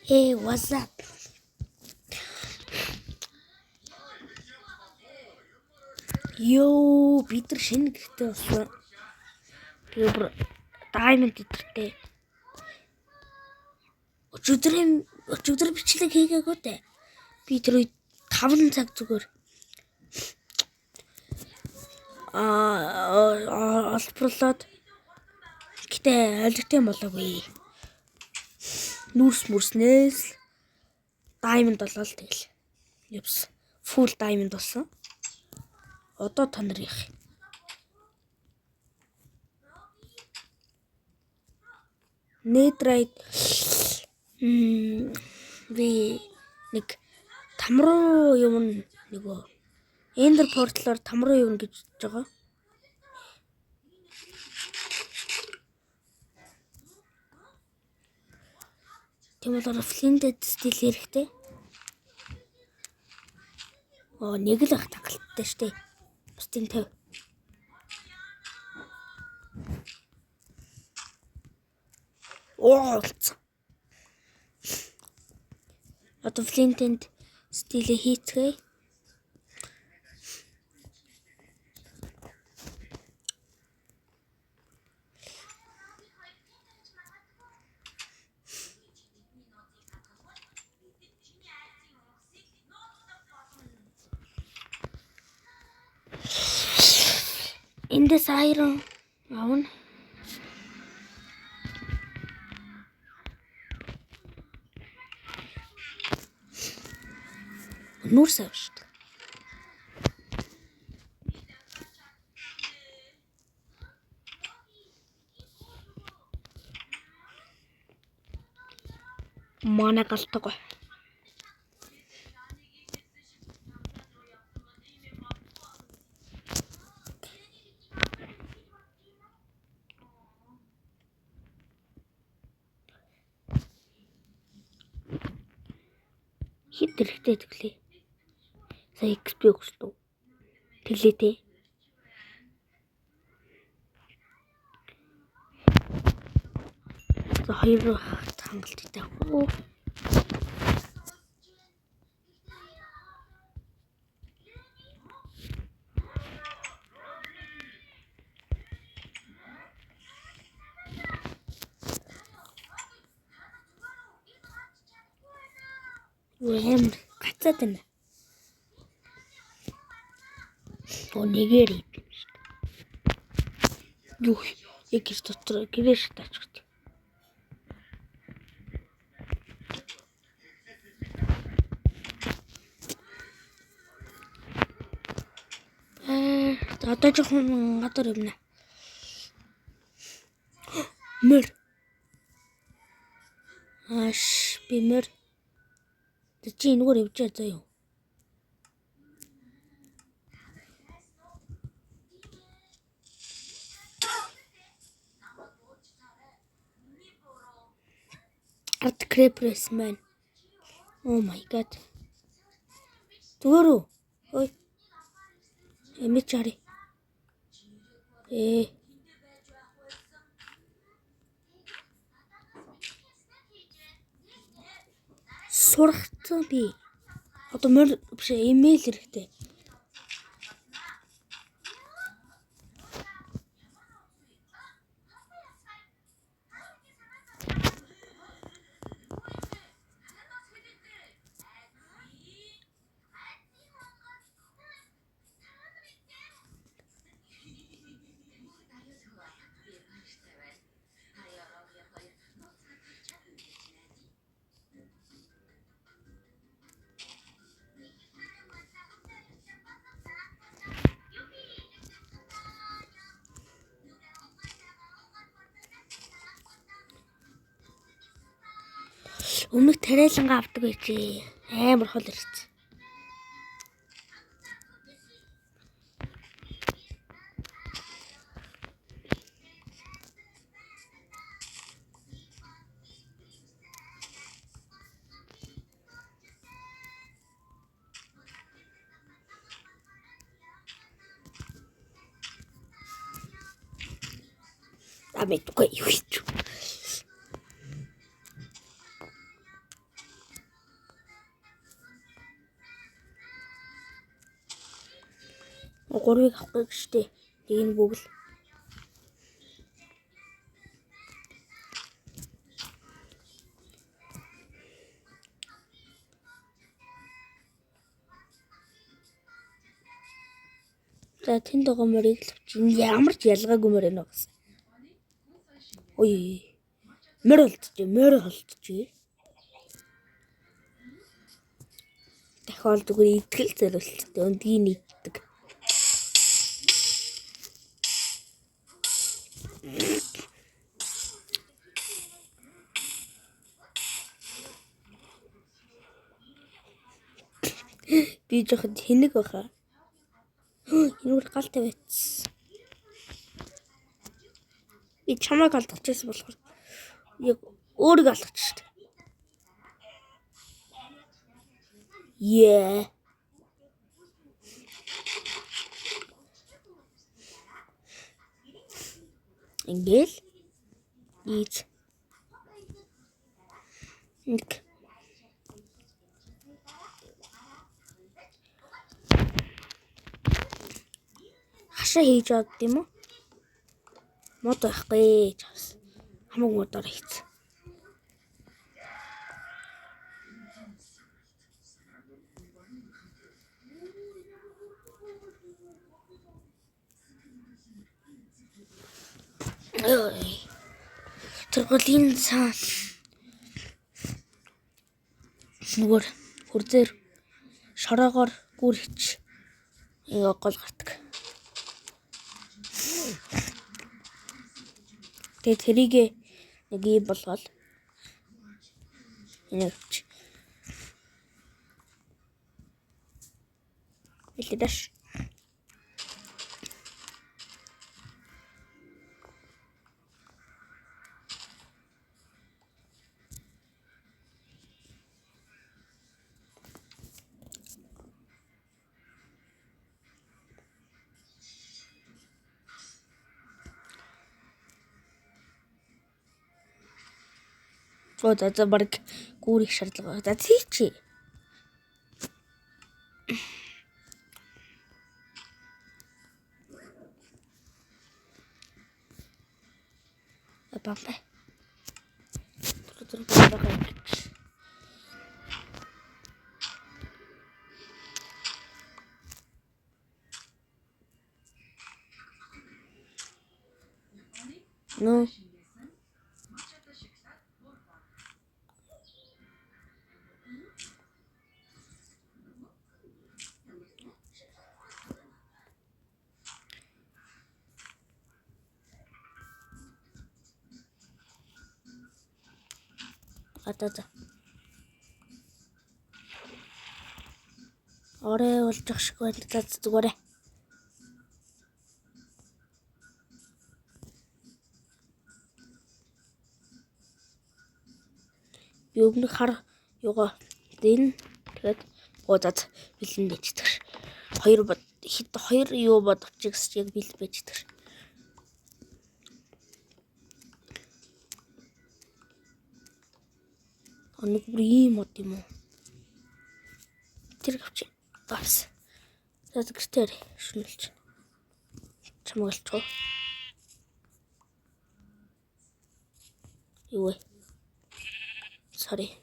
Hey, what's up? Йоо, бид нар шинэ гэртээ болсон. Тэгээ бүр diamond идэртэй. Өчигдөр бичлэг хийгээгүй дээ. Би тэр үед 5 цаг зүгээр олборлоод гэтээ ойлгохтой болоогүй. Нүрснээс diamond болол тэгэл. Юпс. Full diamond болсон. Одоо та нар их. Netherite би нэг тамруу юм нөгөө Ender portal-оор тамруу юм гэж байгаа. Тийм болохоор Flinted steel хэрэгтэй. Нэг л ах тагалттай штэ. Бусдын 50. Олц. Одоо Flinted steel хийцгээе. Эндээс iron авна. Нүрс авш. Манай галтгаа. Хит хэрэгтэй тэглээ. Сая XP өгсөн. Тэглээ те. За хоёр хангалттай. Уэм гацаад байна. Нэгээр юм шүү дээ. Юу яг гэр дотор гэрээ шатаач гэдэг. Одоо жоохон гадар юмна. Мөр. Би мөр. Чи энэгээр явж заа юу? Art creepers man. Oh my god. Түгээрөө. Ой. Эмичари. Сурахсан би. Одоо мөр биш имэйл хэрэгтэй. Өмнөх тариалангаа авдаг байчээ. Амар хол ирсэн. Амиг тугай юу ч. Гурвыг авахгүй гэжтэй. Энэ бүгд л. За тэнд байгаа морийг л авчих. Ямар ч ялгаагүй мөр энэ гэсэн. Ой. Мөр олдчих. Дахиад зүгээр итгэл зориулцтай өндгийг нэгдэг. Би жоохон тэнэг баха. Энэ үр галтай байц. Би чамайг алдчихсан болохоор яг өөрийгөө алдчихсан. Yeah. Ингээл ийж нэг хашаа хийж авд юм уу? Мод байхгүй чаас. Хамаг модоор хийц. Тэргүүлийн цаа зүгээр хурдээр шороогоор гүрч гол гардаг. Тэгээд тэрийг нэг юм болгоод энэ авч. Илээш. За баг гүрэх шаардлага. За тийч. Бамбай. No. Атата. Орой болж шиг байна. Зүгээр. Би өмнө хар юугаа дэн тэгээд бодод бэлэн дэждэг. Хоёр юу бодчих гэж яг бил байждаг. Нэг бүр ийм мод юм уу? Тэр авч бас. Тэгээд гэртээр шүнэлж. Чамаалч. Юу вэ? Sorry.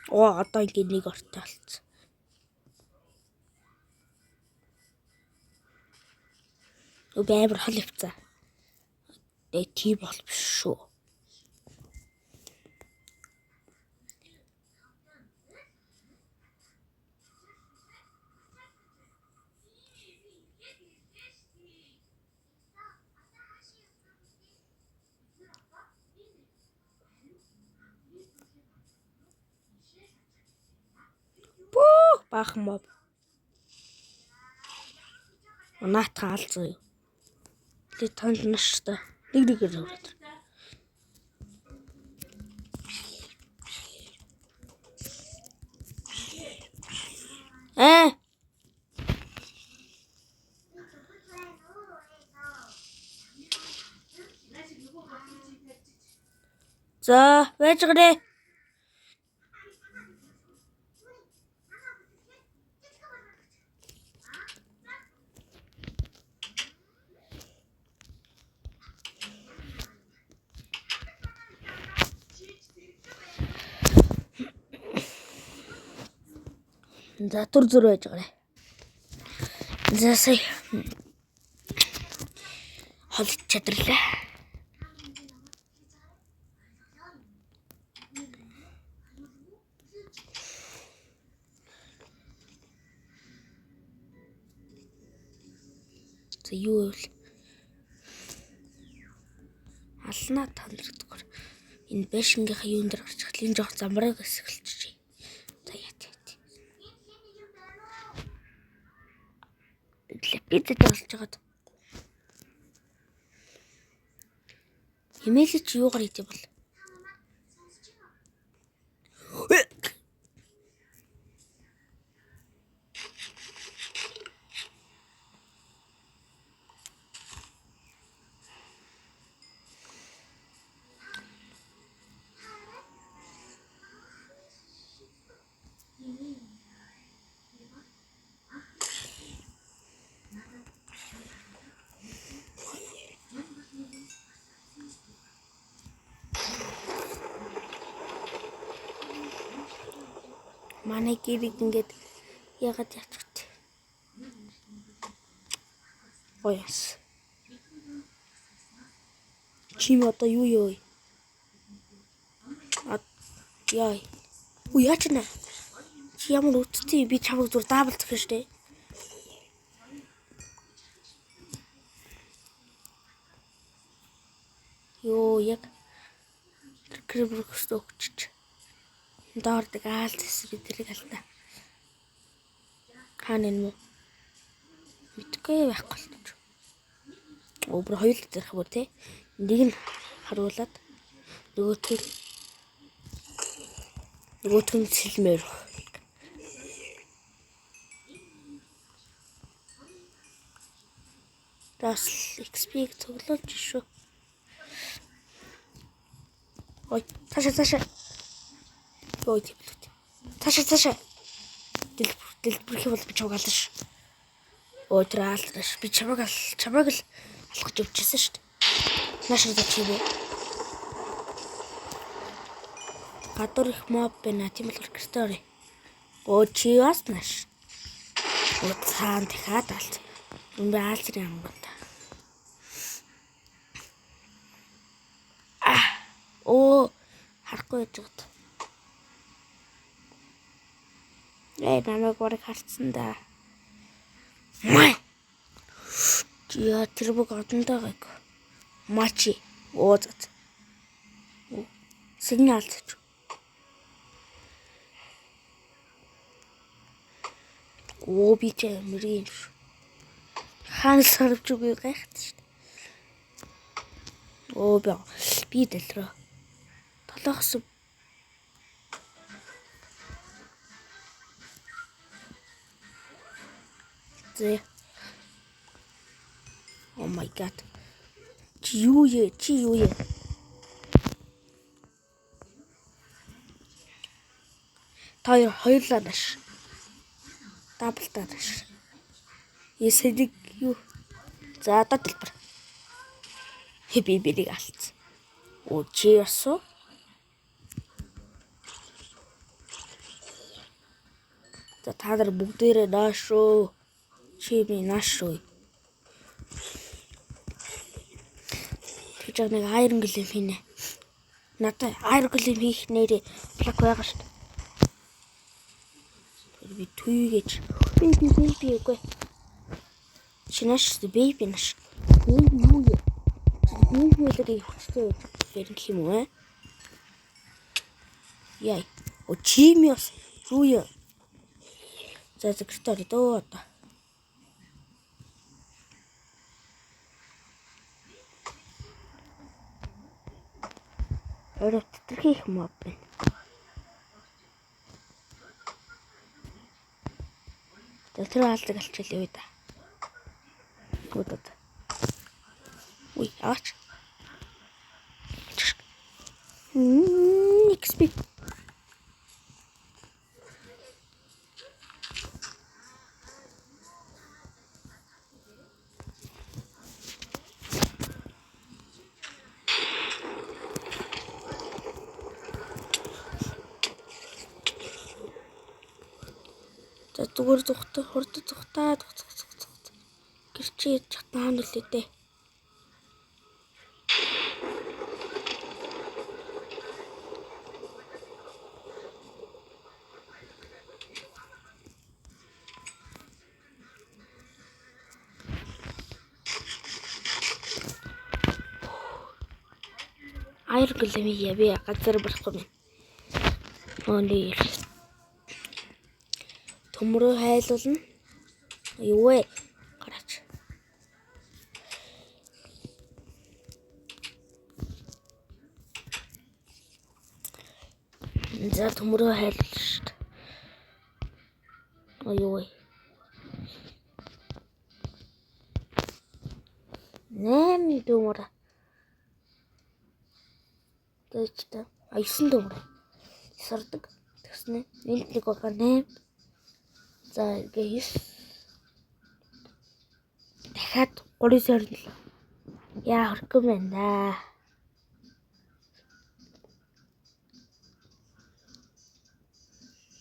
Одоо ингэ нэг ортой болсон. Баймар хол явцаа. Тий бол биш шүү. Бах моб. Наатаа алцгаа юу. Тэ танд наштай. Нэг өрөөд. За, байж гараа. За, түр байж гараа. За, сая. Хол чадрлаа. За, юу вэ? Алнаа танагддаг. Энэ бэшингийнхаа юун дээр гарч хэл энэ жоох замбарыг эсгэлчихье. За яа. Пиццэд болж байгаад. Хэмээлээ чи юугаар хийдэг бол? Манай гэрийг ингээд ягаад яачих вэ? Оёс. Чим одоо юу? Яй. Яач нэ? Чи ямар үтцээ би чамд зур даабалцах штэ. Ёо яг криброкс өгч. Дордаг аалцс би тэрийг алдаа. Хаана юм? Мэдгүй байхгүй л ч. Өөр хоёр л зэрэг бүр тий. Нэг нь харуулад нөгөөт нь сэлмээр. Тас XP-г цуглуулж шүү. Ой, таашаа. Ой, тэвлүүд. Таашаа. Дэлбэрхий бол би чамаг алдсан ш. Ой, траалтраш. Би чамаг л алхаж өвчсөн шүү дээ. Наашаа чи бэ? Гадуур их моб байна. Тийм л гэртээ. Оо чи бас нааш. Оо цаан дахиад алц. Үнэ аалцрын амгад. Оо харахгүй яж гот. Намайг барыг харцсан да. Яа тэр бүх одондоо гайг. Мачи. Ооцот. Сигнал ч. Оо би ч мөрийн ш. Хаан сарвч үгүй гайхт ш. Оо би дэлрөө. Толгос. Oh my god. Чи юу яа? Та хоёулаа наш. Даблтаа наш. Эсэдэг юу? За одоо дэлбэр. Би бэрийг алц. Оо чи ясуу? За та нар бүгдээрээ наашуу. Чи би наашуу. Тэг нэг айрон глэм хийнэ. Надад айрон глэм хийх нэрээ плак байгаа шүү дээ. Би түйгэж. Би үгүй. Шинаш бэби наш. Бэби юу яа? Бэби лэрийг хүчтэй бэрх юм уу? Яй. О чимиос юу яа? За секретарь дөө одоо. Орой тэтгэх моб байна. Тэр алдаг алчил юу да. Гүдэд. Ой, аач. За зүгээр хурд зүхтаад гэрчи яж таан үлээ дээ. Айр гэлэми яви газар барахгүй юм. Онли төмрөө хайлуулна. Юу вэ? Гараач. За төмрөө хайлуулна шүү дээ. Юу вэ? Нэм төмрөө. Тэчтэй. 9 төмрөө. Сардаг. Тэгснэ. Энд нэг байгаа 8. За ингээ 9. Дахиад 3 сорнол. Яа хөрхөн байна да.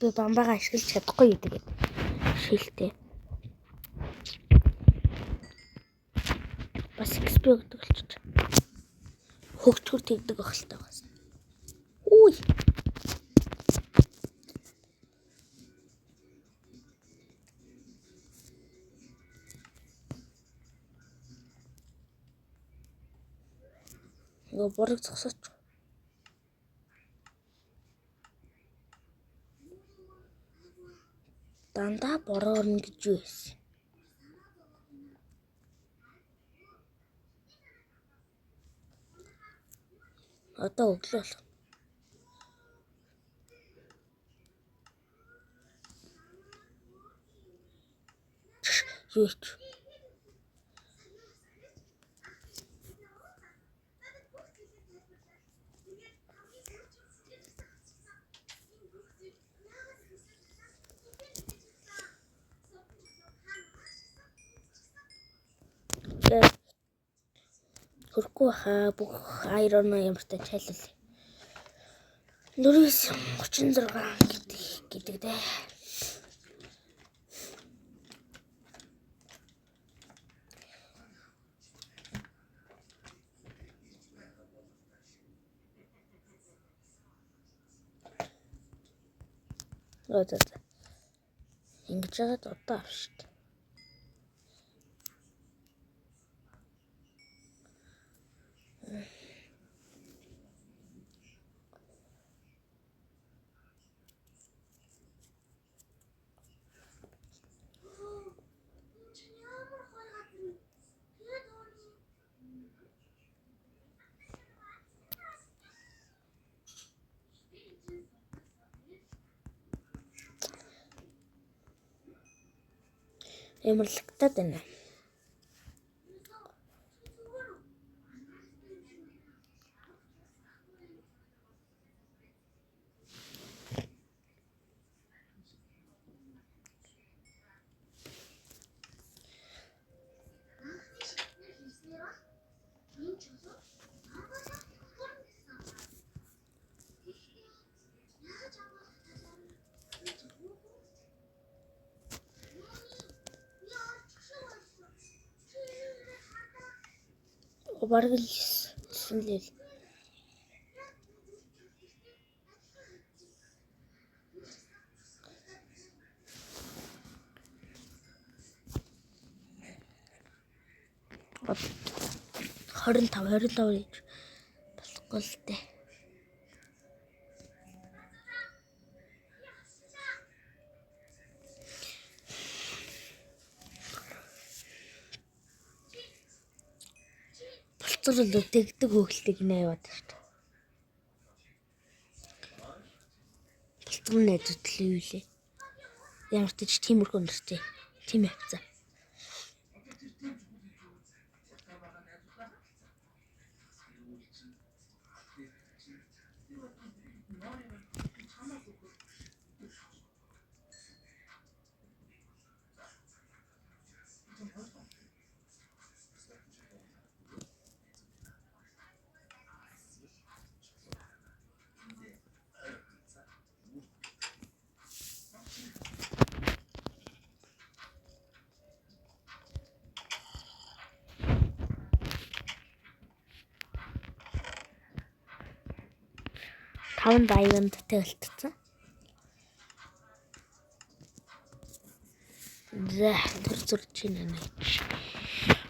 Би бамбаага ашиглаж чадахгүй гэдэг. Шилтэй. Бас XP өгдөг болчих. Хөгжгөр тэгдэг ахaltaа бас. Үй. Нөгөө борог зогсооч. Дандаа бороорно гэж юу вэ? Одоо өглөө. Юу ч. Хөрөхгүй хаа бүх айрон ямартай чайлал. 436 гэдэг дээ. Одоо ингэж яагаад одоо авш шүү дээ. Ямарлагтаад байна. Бараг л хэлсэн. Хорин 25 гэж болохгүй л дээ. Болцоор л үдэгдэг хөглөлтийг нээваад шүү дээ. Болцоор найзууд л юу лээ. Ямар ч тиймэрхүү нэртэй. Тийм явцаа. 5 diamondтай өлтсөн. За төр зурж байна нэг.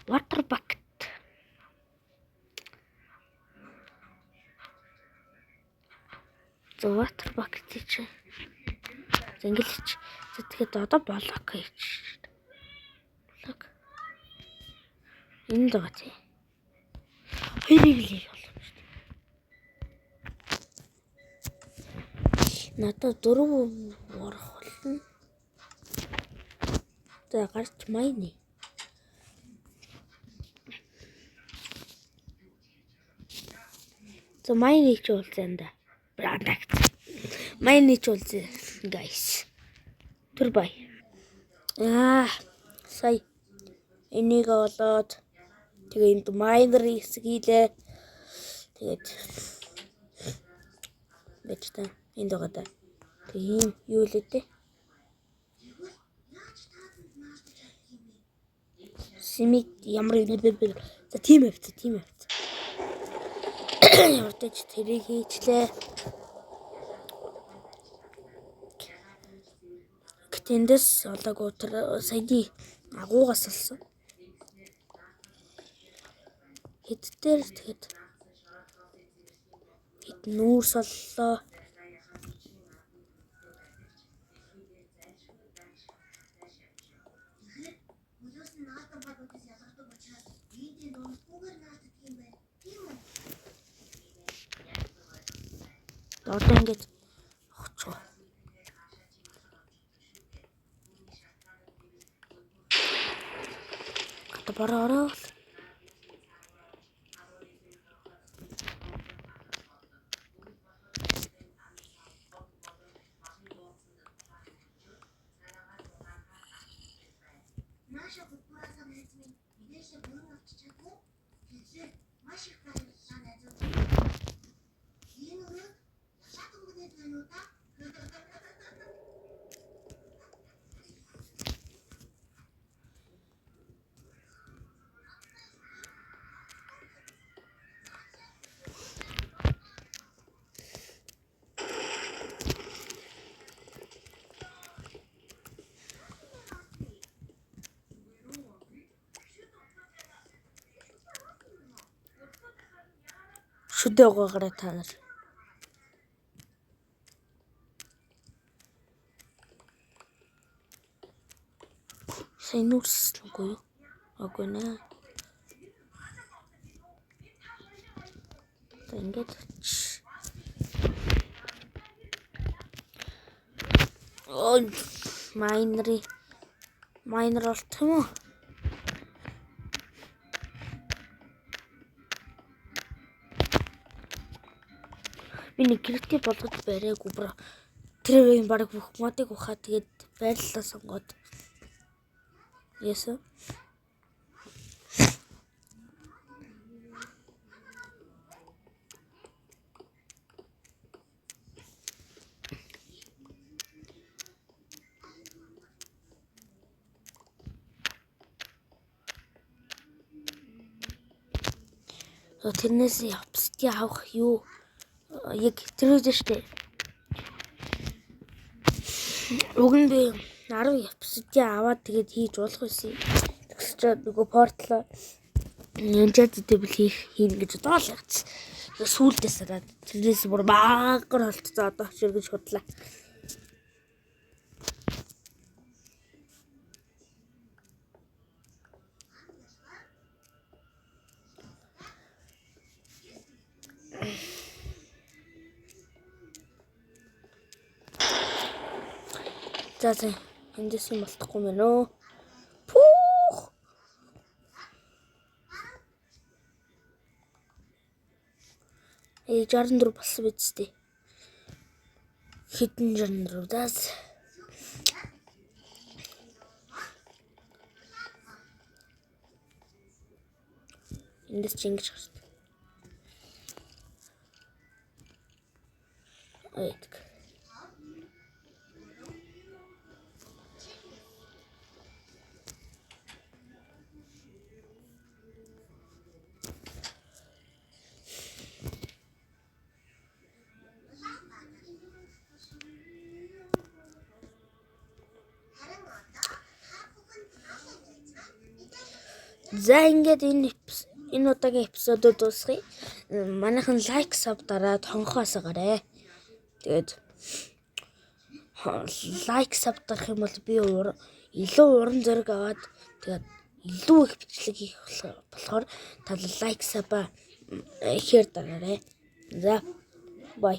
Water bucket. За water bucket чи. Зингэлч. Тэгэхээр одоо блок хийж. Блок. Энэ доо тий. Хоёрыг л болов шүү дээ. Надад 4 орох болно. За гарч майны. За майны ч уулзсан да. Product. Майны ч уулзсан guys. Тэр бай. Сая энийг олоод тэгээ энд майнер хийлээ. Тэгээд бэжтэй энд байгаа да. Тэгээ юу лээ те? Симит ямар за тийм хэвчээ. Ямарч тэрийг хийчлээ. Тэндээс олоогүй тэр саяны агуугаас олсон. Хэдтэр тэгэхэд хэд нүүрс оллоо. Одоо ингэж очоо. Гата бараа. Наша корпорация менеджмент мэдээлэл бүрэн авч чадсан. Тэгэхээр маш их баярлалаа найзууд. Энэ үрэг шатан бүдээд байна уу та? Шүдээ угаагаараа та нар. Сайн нүрслэхгүй юу? Аггүй наа. Ингээд майнер болт юм уу? Миний гэртээ болгож барайгүй бро. Тэр юм баг бүх модыг ухаа тэгээд байрлалаа сонгоод. Яса. Тэрнээс явцдээ авах юу? Яг тэр үедээ штэ. Уг нь би 10 явцдээ аваад тэгээд хийж болох байсан. Тэгсчээд нөгөө портлоо энчэдтэй бил хийнэ гэж бодлоо яц. Сүүлдээ сараад тэрнээс бүр багаар холтцоо одоо чиргэж худлаа. За эндээс юм болтохгүй мэн өө. Пүүх. Ээ 64 болсон биз дээ. Хитэн 64 даас. Эндээс ч ингэж гарч. Айт. За ингээд энэ удаагийн эпизодод дуусгая. Манайхан лайк саб дараад хонхоосоогоорой. Тэгээд лайк саб дарах юм бол би илүү уран зориг аваад тэгээд илүү их бичлэг хийх болохоор та лайк сабаа ихээр дараарай. За бай.